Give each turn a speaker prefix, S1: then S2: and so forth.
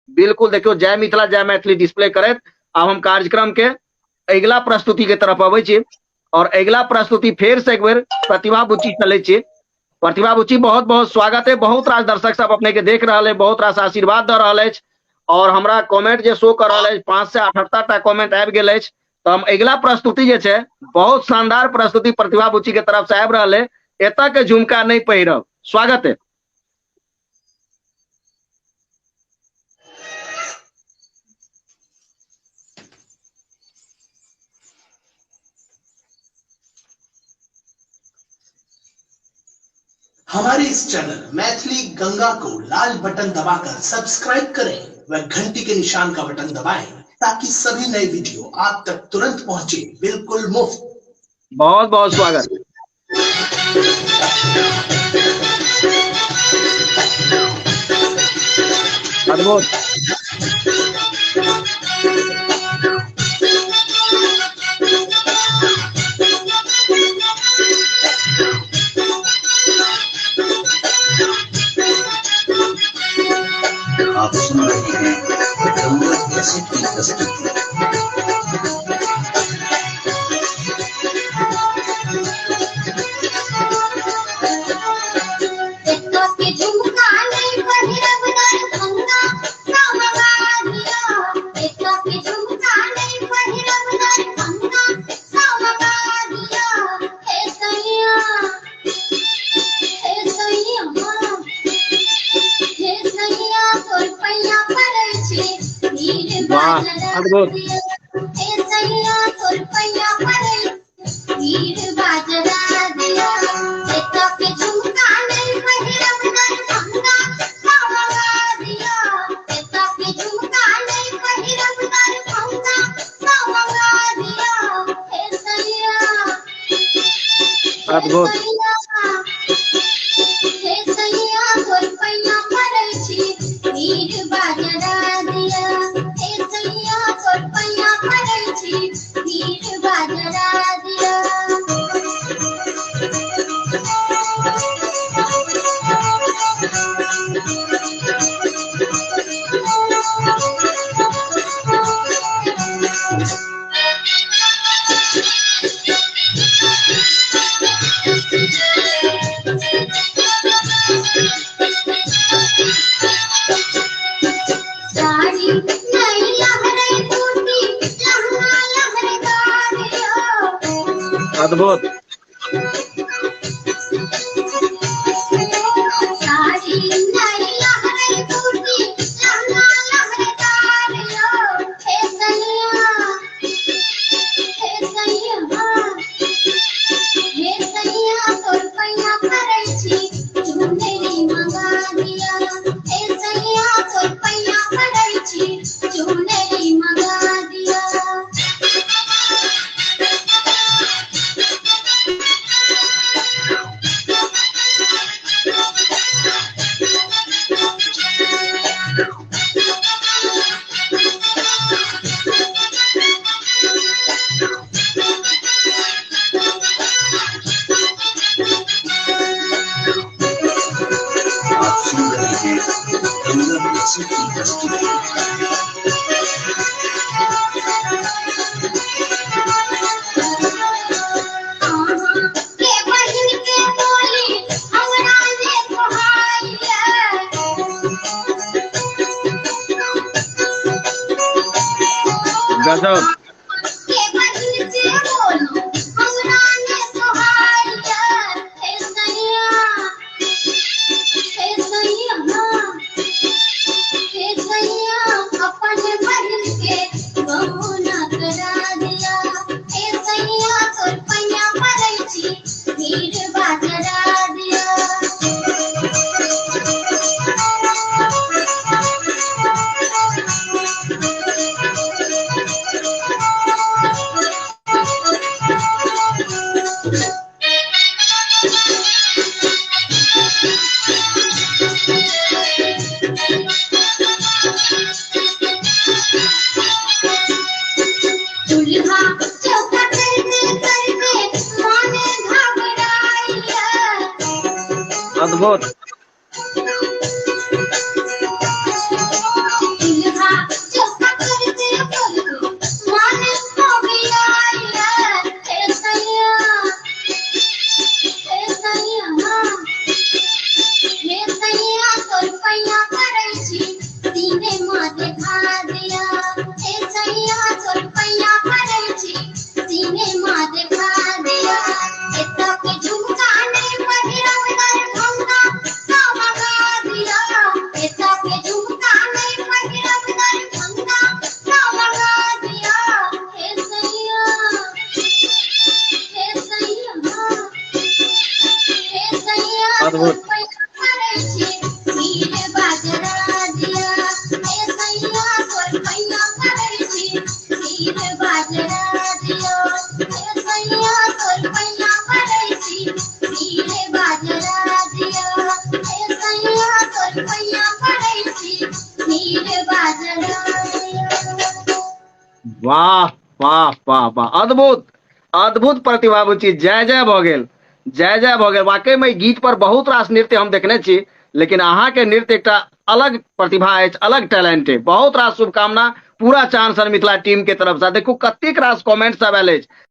S1: बिल्कुल देखियो, जय मिथिला जय मैथिली डिस्प्ले करैत आब हम कार्यक्रम के अगिला प्रस्तुति के तरफ अबै छी। और अगिला प्रस्तुति फेर से एक बेर प्रतिभा बुच्ची चलै छी। प्रतिभा बुच्ची बहुत बहुत स्वागत है। बहुत रास दर्शक सब अपने के देख रहा है, बहुत रास आशीर्वाद दे रहा है और हमरा कमेंट जे शो कर रहा है 5 से 78 टा कमेंट आबि गेल अछि। तो हम अगिला प्रस्तुति जे छै बहुत शानदार प्रस्तुति प्रतिभा बुच्ची के तरफ से आबि रहा है। एतऽ के झुमका नहीं पहिरब। स्वागत है।
S2: हमारे इस चैनल मैथिली गंगा को लाल बटन दबाकर सब्सक्राइब करें व घंटी के निशान का बटन दबाएं ताकि सभी नए वीडियो आप तक तुरंत पहुंचे, बिल्कुल मुफ्त।
S1: बहुत बहुत स्वागत। अद्भुत।
S2: आप सुन रहे हैं गंगा कैसे की प्रस्तुति।
S1: अद्भुत। अद्भुत। अद्भुत। गजब। अद्भुत।
S3: सीने माथे खा दिया ए सैया तोर पैया पड़े छी सीने माथे खा दिया एता के झुमका ने पहिरम दरभंगा का लगा दिया एता के झुमका ने पहिरम दरभंगा का लगा दिया ए सैया ए सैया ए सैया
S1: अद्भुत। वाह वाह वाह वाह, अद्भुत अद्भुत प्रतिभा बुची, जय जय भऽ गेल, जय जय भऽ गेल। वाकई में ई गीत पर बहुत रास नृत्य हम देखने छी, लेकिन अहाँ के नृत्य एकटा अलग प्रतिभा अछि, अलग टैलेंट है। बहुत रास शुभकामना पूरा चांद सन मिथिला टीम के तरफ से। देखू कतेक रास कमेंट सब आयल अछि।